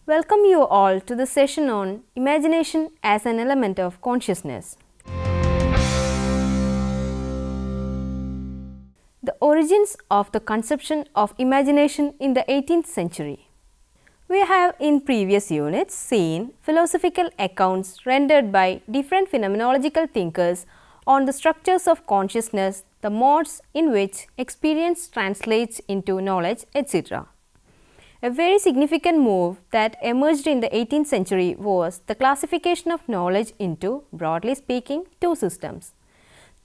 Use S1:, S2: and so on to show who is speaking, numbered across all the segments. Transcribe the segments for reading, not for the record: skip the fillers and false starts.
S1: Welcome you all to the session on imagination as an element of consciousness. The origins of the conception of imagination in the 18th century. We have in previous units seen philosophical accounts rendered by different phenomenological thinkers on the structures of consciousness, the modes in which experience translates into knowledge, etc. A very significant move that emerged in the 18th century was the classification of knowledge into, broadly speaking, two systems.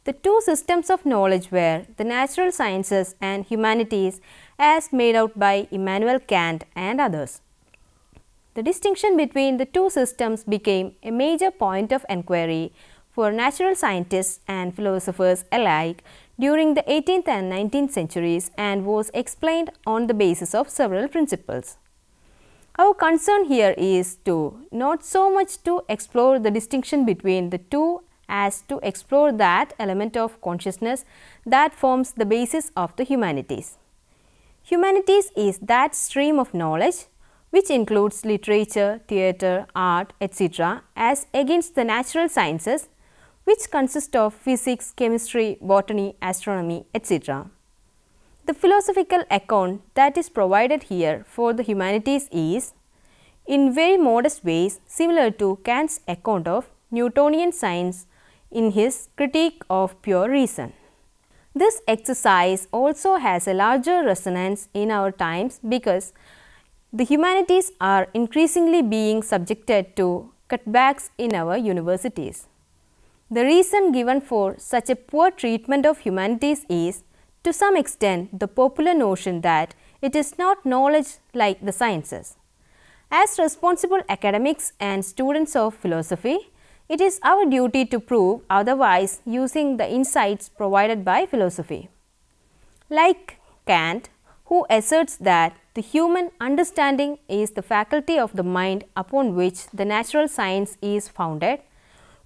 S1: The two systems of knowledge were the natural sciences and humanities as made out by Immanuel Kant and others. The distinction between the two systems became a major point of enquiry for natural scientists and philosophers alike during the 18th and 19th centuries and was explained on the basis of several principles. Our concern here is not so much to explore the distinction between the two as to explore that element of consciousness that forms the basis of the humanities. Humanities is that stream of knowledge which includes literature, theatre, art, etc. as against the natural sciences, which consist of physics, chemistry, botany, astronomy, etc. The philosophical account that is provided here for the humanities is, in very modest ways, similar to Kant's account of Newtonian science in his Critique of Pure Reason. This exercise also has a larger resonance in our times because the humanities are increasingly being subjected to cutbacks in our universities. The reason given for such a poor treatment of humanities is, to some extent, the popular notion that it is not knowledge like the sciences. As responsible academics and students of philosophy, it is our duty to prove otherwise using the insights provided by philosophy. Like Kant, who asserts that the human understanding is the faculty of the mind upon which the natural science is founded,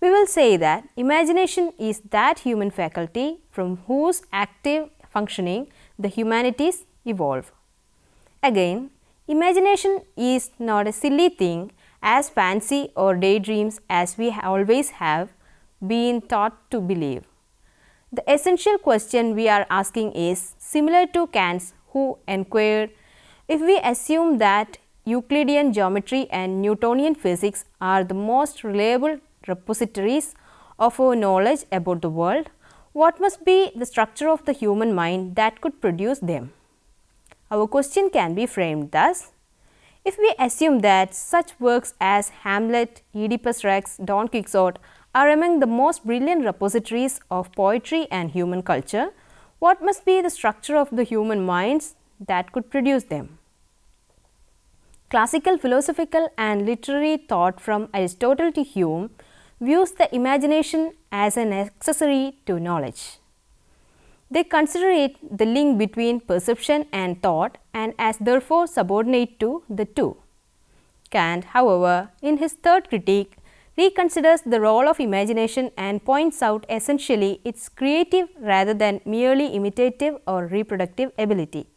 S1: we will say that imagination is that human faculty from whose active functioning the humanities evolve. Again, imagination is not a silly thing as fancy or daydreams as we always have been taught to believe. The essential question we are asking is similar to Kant's, who inquired, if we assume that Euclidean geometry and Newtonian physics are the most reliable repositories of our knowledge about the world, what must be the structure of the human mind that could produce them? Our question can be framed thus: if we assume that such works as Hamlet, Oedipus Rex, Don Quixote are among the most brilliant repositories of poetry and human culture, what must be the structure of the human minds that could produce them? Classical philosophical and literary thought from Aristotle to Hume views the imagination as an accessory to knowledge. They consider it the link between perception and thought and as therefore subordinate to the two. Kant, however, in his third critique, reconsiders the role of imagination and points out essentially its creative rather than merely imitative or reproductive ability.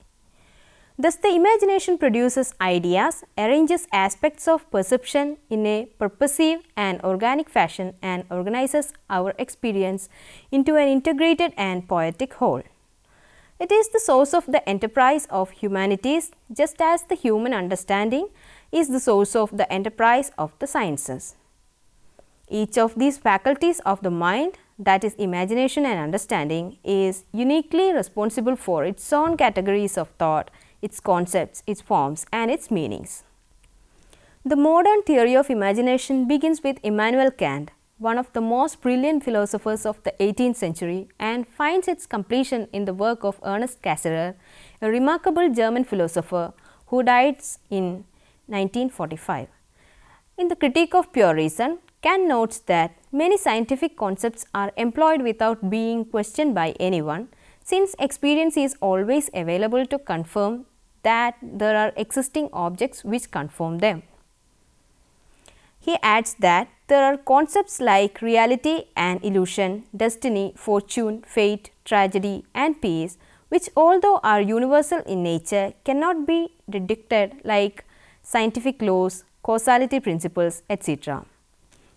S1: Thus, the imagination produces ideas, arranges aspects of perception in a purposive and organic fashion and organizes our experience into an integrated and poetic whole. It is the source of the enterprise of humanities, just as the human understanding is the source of the enterprise of the sciences. Each of these faculties of the mind, that is imagination and understanding, is uniquely responsible for its own categories of thought, its concepts, its forms and its meanings. The modern theory of imagination begins with Immanuel Kant, one of the most brilliant philosophers of the 18th century, and finds its completion in the work of Ernst Cassirer, a remarkable German philosopher who died in 1945. In the Critique of Pure Reason, Kant notes that many scientific concepts are employed without being questioned by anyone, since experience is always available to confirm that there are existing objects which conform them. He adds that there are concepts like reality and illusion, destiny, fortune, fate, tragedy and peace, which although are universal in nature cannot be deducted like scientific laws, causality principles, etc.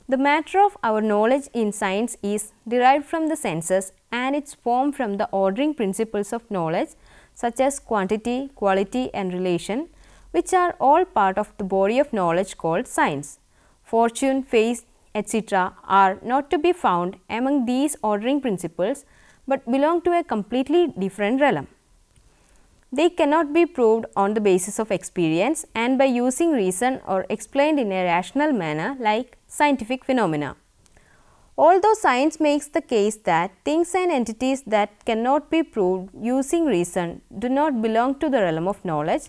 S1: The matter of our knowledge in science is derived from the senses and its form from the ordering principles of knowledge such as quantity, quality and relation, which are all part of the body of knowledge called science. Fortune, fate, etc. are not to be found among these ordering principles, but belong to a completely different realm. They cannot be proved on the basis of experience and by using reason or explained in a rational manner like scientific phenomena. Although science makes the case that things and entities that cannot be proved using reason do not belong to the realm of knowledge,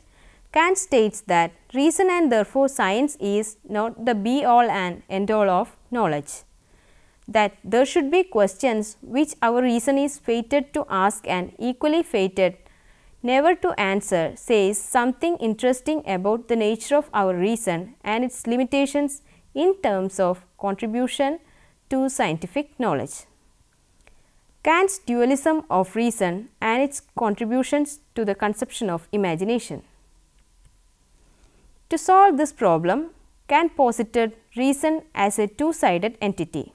S1: Kant states that reason and therefore science is not the be all and end all of knowledge. That there should be questions which our reason is fated to ask and equally fated never to answer says something interesting about the nature of our reason and its limitations in terms of contribution to scientific knowledge. Kant's dualism of reason and its contributions to the conception of imagination. To solve this problem, Kant posited reason as a two-sided entity.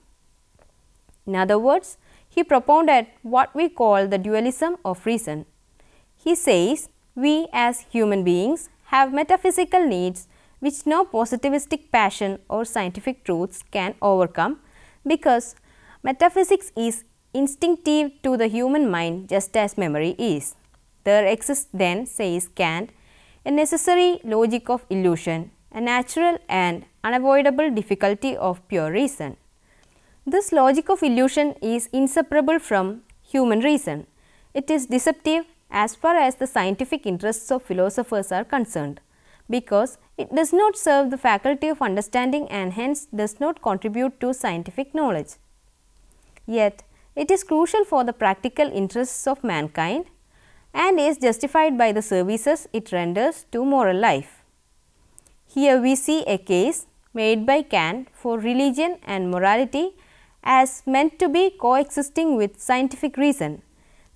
S1: In other words, he propounded what we call the dualism of reason. He says we as human beings have metaphysical needs which no positivistic passion or scientific truths can overcome, because metaphysics is instinctive to the human mind just as memory is. There exists then, says Kant, a necessary logic of illusion, a natural and unavoidable difficulty of pure reason. This logic of illusion is inseparable from human reason. It is deceptive as far as the scientific interests of philosophers are concerned, because it does not serve the faculty of understanding and hence does not contribute to scientific knowledge. Yet, it is crucial for the practical interests of mankind and is justified by the services it renders to moral life. Here we see a case made by Kant for religion and morality as meant to be coexisting with scientific reason.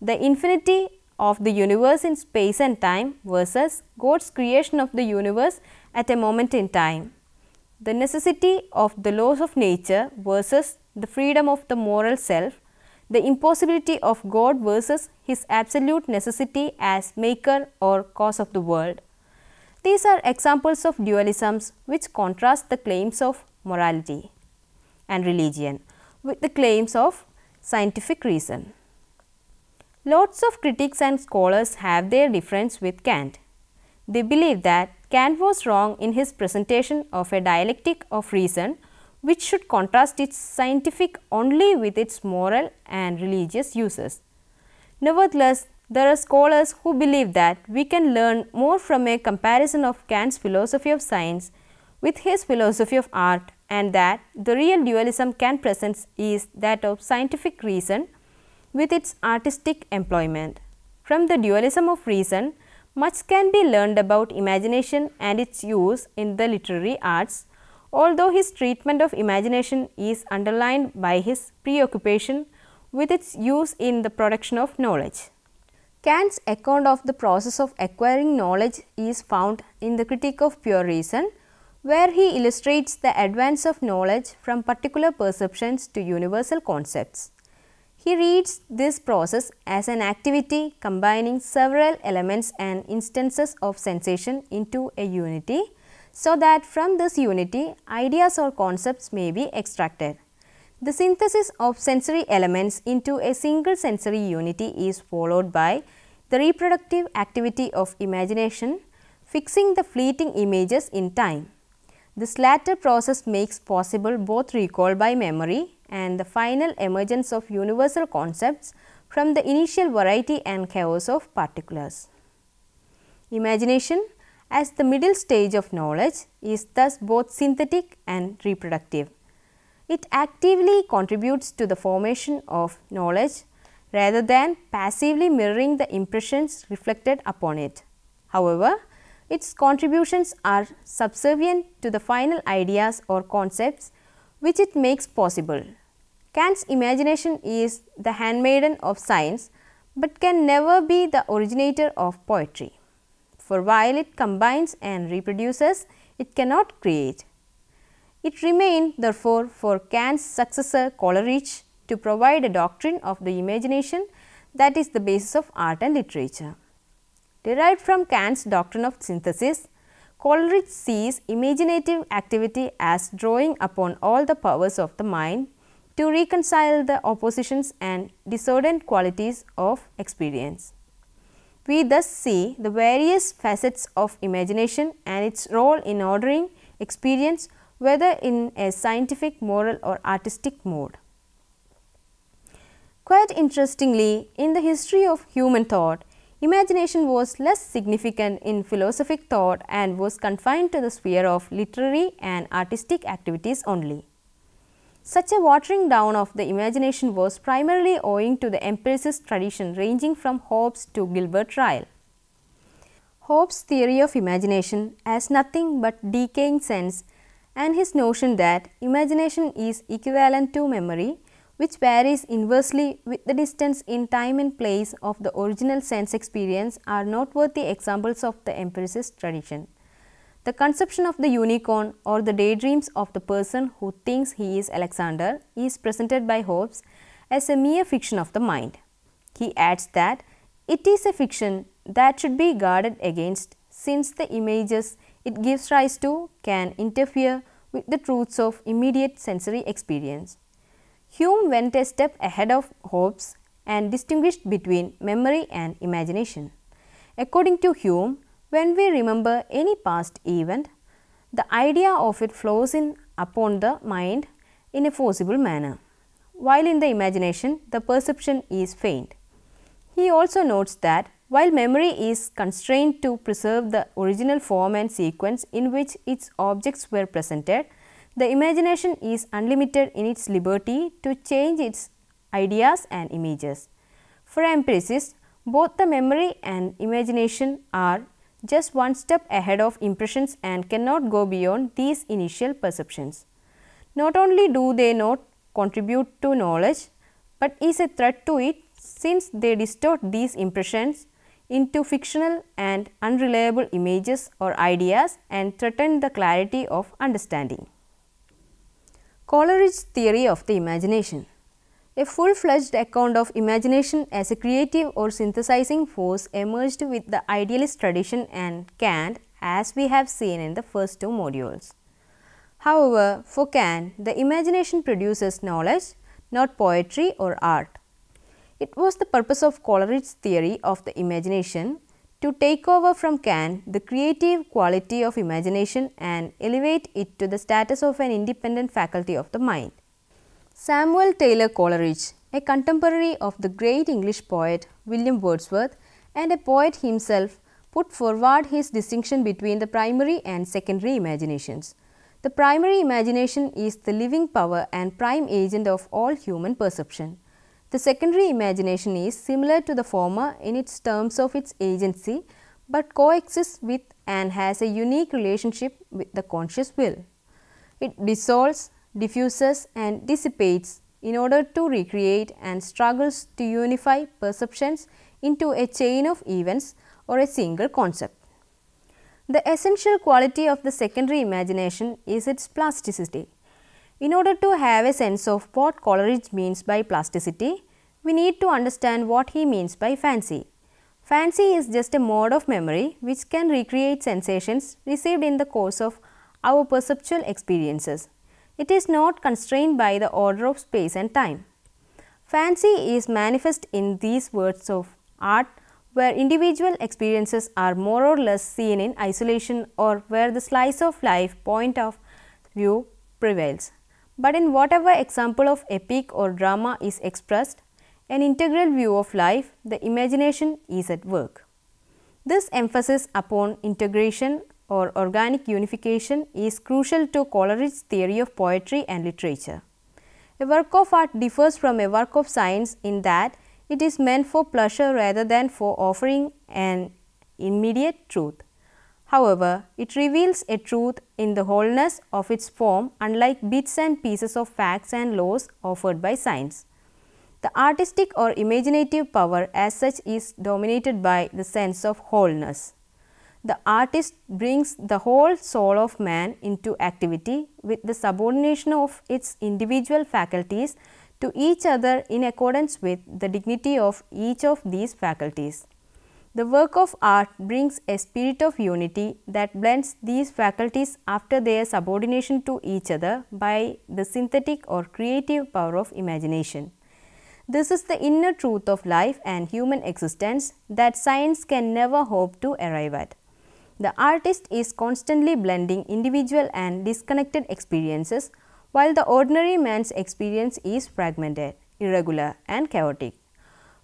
S1: The infinity of the universe in space and time versus God's creation of the universe at a moment in time. The necessity of the laws of nature versus the freedom of the moral self. The impossibility of God versus his absolute necessity as maker or cause of the world. These are examples of dualisms which contrast the claims of morality and religion with the claims of scientific reason. Lots of critics and scholars have their difference with Kant. They believe that Kant was wrong in his presentation of a dialectic of reason which should contrast its scientific only with its moral and religious uses. Nevertheless, there are scholars who believe that we can learn more from a comparison of Kant's philosophy of science with his philosophy of art, and that the real dualism Kant presents is that of scientific reason with its artistic employment. From the dualism of reason, much can be learned about imagination and its use in the literary arts, although his treatment of imagination is underlined by his preoccupation with its use in the production of knowledge. Kant's account of the process of acquiring knowledge is found in the Critique of Pure Reason, where he illustrates the advance of knowledge from particular perceptions to universal concepts. He reads this process as an activity combining several elements and instances of sensation into a unity, so that from this unity ideas or concepts may be extracted. The synthesis of sensory elements into a single sensory unity is followed by the reproductive activity of imagination, fixing the fleeting images in time. This latter process makes possible both recall by memory and the final emergence of universal concepts from the initial variety and chaos of particulars. Imagination, as the middle stage of knowledge, is thus both synthetic and reproductive. It actively contributes to the formation of knowledge rather than passively mirroring the impressions reflected upon it. However, its contributions are subservient to the final ideas or concepts which it makes possible. Kant's imagination is the handmaiden of science, but can never be the originator of poetry. For while it combines and reproduces it cannot create. It remained therefore for Kant's successor Coleridge to provide a doctrine of the imagination that is the basis of art and literature. Derived from Kant's doctrine of synthesis, Coleridge sees imaginative activity as drawing upon all the powers of the mind to reconcile the oppositions and dissonant qualities of experience. We thus see the various facets of imagination and its role in ordering experience, whether in a scientific, moral or artistic mode. Quite interestingly, in the history of human thought, imagination was less significant in philosophic thought and was confined to the sphere of literary and artistic activities only. Such a watering down of the imagination was primarily owing to the empiricist tradition ranging from Hobbes to Gilbert Ryle. Hobbes' theory of imagination as nothing but decaying sense and his notion that imagination is equivalent to memory, which varies inversely with the distance in time and place of the original sense experience, are noteworthy examples of the empiricist tradition. The conception of the unicorn or the daydreams of the person who thinks he is Alexander is presented by Hobbes as a mere fiction of the mind. He adds that it is a fiction that should be guarded against, since the images it gives rise to can interfere with the truths of immediate sensory experience. Hume went a step ahead of Hobbes and distinguished between memory and imagination. According to Hume, when we remember any past event, the idea of it flows in upon the mind in a forcible manner, while in the imagination the perception is faint. He also notes that while memory is constrained to preserve the original form and sequence in which its objects were presented, the imagination is unlimited in its liberty to change its ideas and images. For empiricists, both the memory and imagination are just one step ahead of impressions and cannot go beyond these initial perceptions. Not only do they not contribute to knowledge, but is a threat to it, since they distort these impressions into fictional and unreliable images or ideas and threaten the clarity of understanding. Coleridge's theory of the imagination. A full-fledged account of imagination as a creative or synthesizing force emerged with the idealist tradition and Kant, as we have seen in the first two modules. However, for Kant, the imagination produces knowledge, not poetry or art. It was the purpose of Coleridge's theory of the imagination to take over from Kant the creative quality of imagination and elevate it to the status of an independent faculty of the mind. Samuel Taylor Coleridge, a contemporary of the great English poet William Wordsworth and a poet himself, put forward his distinction between the primary and secondary imaginations. The primary imagination is the living power and prime agent of all human perception. The secondary imagination is similar to the former in its terms of its agency, but coexists with and has a unique relationship with the conscious will. It dissolves, diffuses and dissipates in order to recreate and struggles to unify perceptions into a chain of events or a single concept. The essential quality of the secondary imagination is its plasticity. In order to have a sense of what Coleridge means by plasticity, we need to understand what he means by fancy. Fancy is just a mode of memory which can recreate sensations received in the course of our perceptual experiences. It is not constrained by the order of space and time. Fancy is manifest in these works of art where individual experiences are more or less seen in isolation or where the slice of life point of view prevails. But in whatever example of epic or drama is expressed, an integral view of life, the imagination is at work. This emphasis upon integration or organic unification is crucial to Coleridge's theory of poetry and literature. A work of art differs from a work of science in that it is meant for pleasure rather than for offering an immediate truth. However, it reveals a truth in the wholeness of its form, unlike bits and pieces of facts and laws offered by science. The artistic or imaginative power as such is dominated by the sense of wholeness. the artist brings the whole soul of man into activity with the subordination of its individual faculties to each other in accordance with the dignity of each of these faculties. The work of art brings a spirit of unity that blends these faculties after their subordination to each other by the synthetic or creative power of imagination. This is the inner truth of life and human existence that science can never hope to arrive at. The artist is constantly blending individual and disconnected experiences, while the ordinary man's experience is fragmented, irregular and chaotic.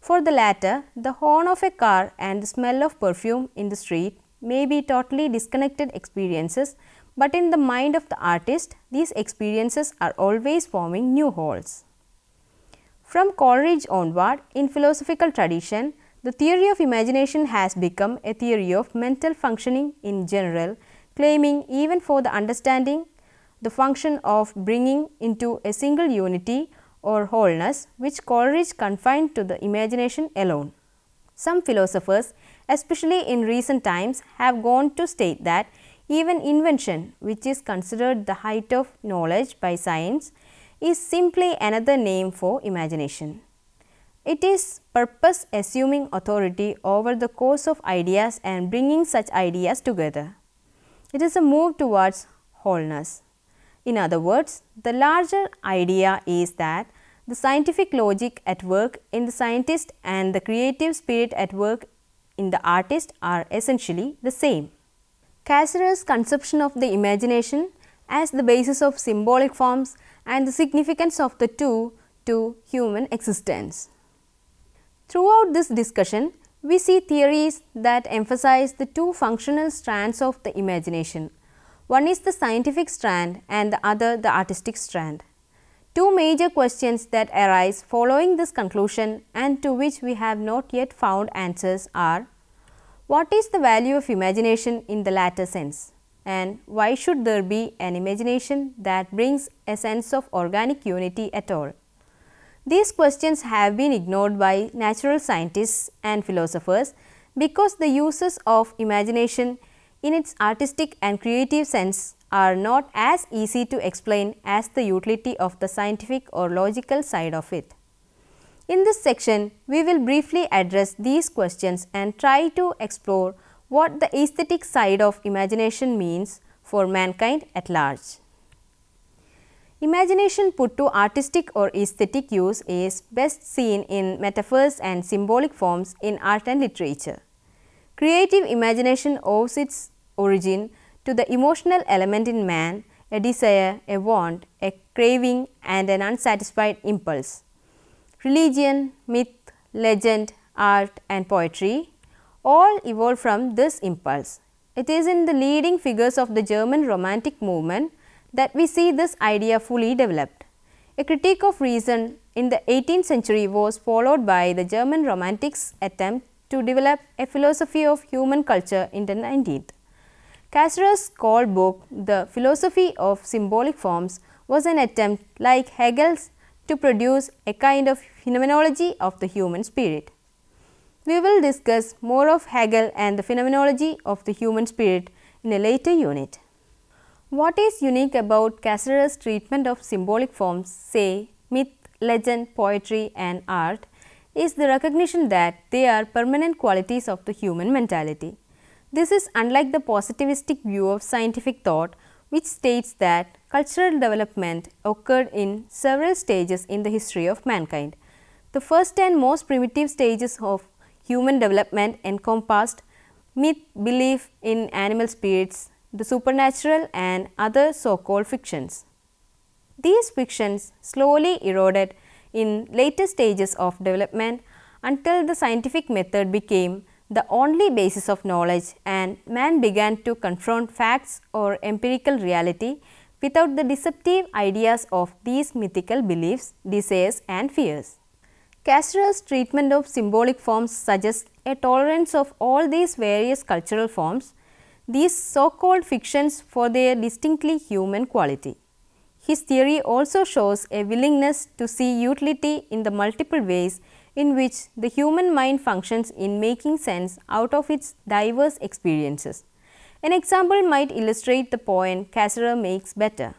S1: For the latter, the horn of a car and the smell of perfume in the street may be totally disconnected experiences, but in the mind of the artist, these experiences are always forming new wholes. From Coleridge onward, in philosophical tradition, the theory of imagination has become a theory of mental functioning in general, claiming even for the understanding the function of bringing into a single unity or wholeness, which Coleridge confined to the imagination alone. Some philosophers, especially in recent times, have gone to state that even invention, which is considered the height of knowledge by science, is simply another name for imagination. It is purpose assuming authority over the course of ideas and bringing such ideas together. It is a move towards wholeness. In other words, the larger idea is that the scientific logic at work in the scientist and the creative spirit at work in the artist are essentially the same. Cassirer's conception of the imagination as the basis of symbolic forms and the significance of the two to human existence. Throughout this discussion, we see theories that emphasize the two functional strands of the imagination. One is the scientific strand and the other the artistic strand. Two major questions that arise following this conclusion and to which we have not yet found answers are: what is the value of imagination in the latter sense, and why should there be an imagination that brings a sense of organic unity at all? These questions have been ignored by natural scientists and philosophers because the uses of imagination in its artistic and creative sense are not as easy to explain as the utility of the scientific or logical side of it. In this section, we will briefly address these questions and try to explore what the aesthetic side of imagination means for mankind at large. Imagination put to artistic or aesthetic use is best seen in metaphors and symbolic forms in art and literature. Creative imagination owes its origin to the emotional element in man, a desire, a want, a craving and an unsatisfied impulse. Religion, myth, legend, art and poetry all evolved from this impulse. It is in the leading figures of the German Romantic movement that we see this idea fully developed. A critique of reason in the 18th century was followed by the German Romantics' attempt to develop a philosophy of human culture in the 19th. Cassirer's called book, The Philosophy of Symbolic Forms, was an attempt, like Hegel's, to produce a kind of phenomenology of the human spirit. We will discuss more of Hegel and the phenomenology of the human spirit in a later unit. What is unique about Cassirer's treatment of symbolic forms, say myth, legend, poetry and art, is the recognition that they are permanent qualities of the human mentality. This is unlike the positivistic view of scientific thought, which states that cultural development occurred in several stages in the history of mankind. The first and most primitive stages of human development encompassed myth, belief in animal spirits, the supernatural and other so-called fictions. These fictions slowly eroded in later stages of development until the scientific method became the only basis of knowledge and man began to confront facts or empirical reality without the deceptive ideas of these mythical beliefs, desires and fears. Cassirer's treatment of symbolic forms suggests a tolerance of all these various cultural forms, these so-called fictions, for their distinctly human quality. His theory also shows a willingness to see utility in the multiple ways in which the human mind functions in making sense out of its diverse experiences. An example might illustrate the point Cassirer makes better.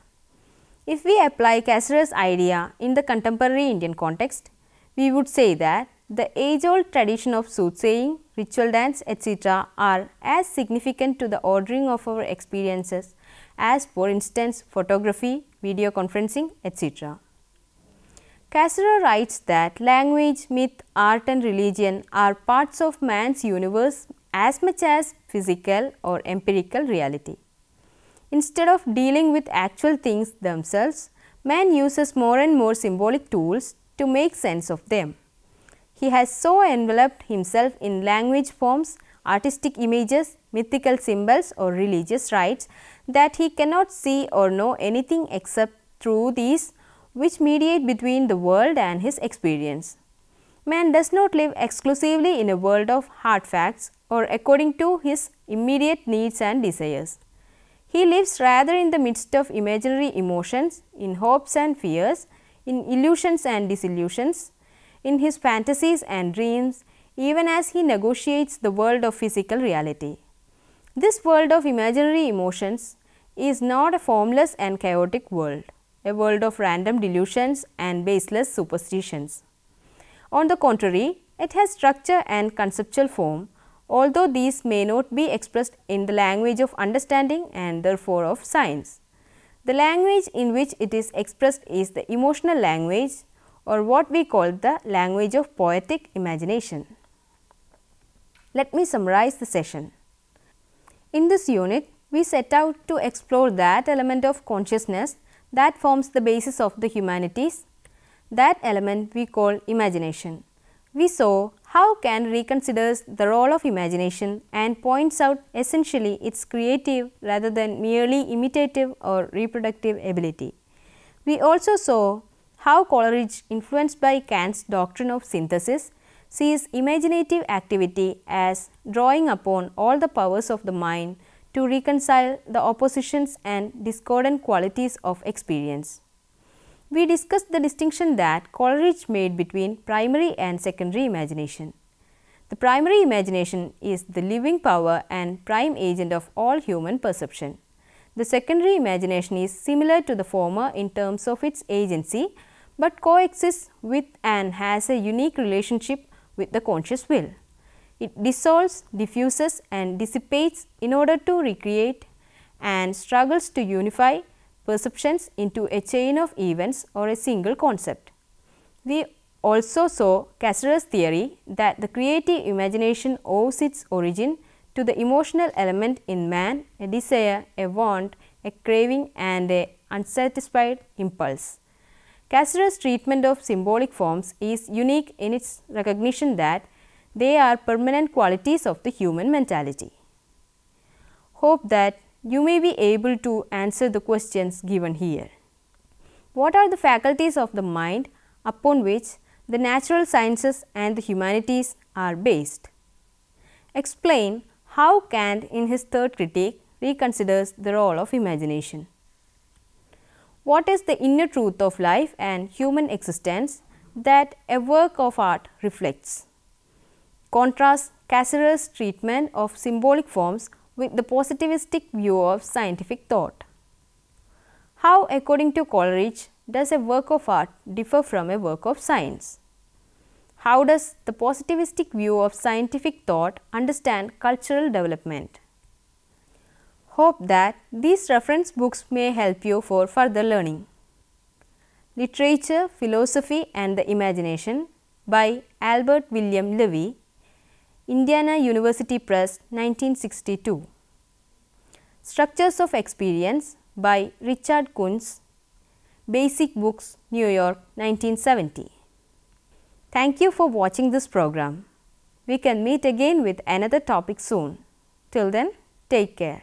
S1: If we apply Cassirer's idea in the contemporary Indian context, we would say that the age-old tradition of soothsaying, ritual dance, etc. are as significant to the ordering of our experiences as, for instance, photography, video conferencing, etc. Cassirer writes that language, myth, art and religion are parts of man's universe as much as physical or empirical reality. Instead of dealing with actual things themselves, man uses more and more symbolic tools to make sense of them. He has so enveloped himself in language forms, artistic images, mythical symbols or religious rites that he cannot see or know anything except through these, which mediate between the world and his experience. Man does not live exclusively in a world of hard facts or according to his immediate needs and desires. He lives rather in the midst of imaginary emotions, in hopes and fears, in illusions and disillusions, in his fantasies and dreams, even as he negotiates the world of physical reality. This world of imaginary emotions is not a formless and chaotic world, a world of random delusions and baseless superstitions. On the contrary, it has structure and conceptual form, although these may not be expressed in the language of understanding and therefore of science. The language in which it is expressed is the emotional language, or what we call the language of poetic imagination. Let me summarize the session. In this unit, we set out to explore that element of consciousness that forms the basis of the humanities. That element we call imagination. We saw how Kant reconsiders the role of imagination and points out essentially its creative rather than merely imitative or reproductive ability. We also saw how Coleridge, influenced by Kant's doctrine of synthesis, sees imaginative activity as drawing upon all the powers of the mind to reconcile the oppositions and discordant qualities of experience. We discussed the distinction that Coleridge made between primary and secondary imagination. The primary imagination is the living power and prime agent of all human perception. The secondary imagination is similar to the former in terms of its agency, but coexists with and has a unique relationship with the conscious will. It dissolves, diffuses and dissipates in order to recreate and struggles to unify perceptions into a chain of events or a single concept. We also saw Cassirer's theory that the creative imagination owes its origin to the emotional element in man, a desire, a want, a craving and an unsatisfied impulse. Cassirer's treatment of symbolic forms is unique in its recognition that they are permanent qualities of the human mentality. Hope that you may be able to answer the questions given here. What are the faculties of the mind upon which the natural sciences and the humanities are based? Explain how Kant in his third critique reconsiders the role of imagination. What is the inner truth of life and human existence that a work of art reflects? Contrast Cassirer's treatment of symbolic forms with the positivistic view of scientific thought. How, according to Coleridge, does a work of art differ from a work of science? How does the positivistic view of scientific thought understand cultural development? Hope that these reference books may help you for further learning. Literature, Philosophy and the Imagination by Albert William Levy, Indiana University Press, 1962. Structures of Experience by Richard Kuntz, Basic Books, New York, 1970. Thank you for watching this program. We can meet again with another topic soon. Till then, take care.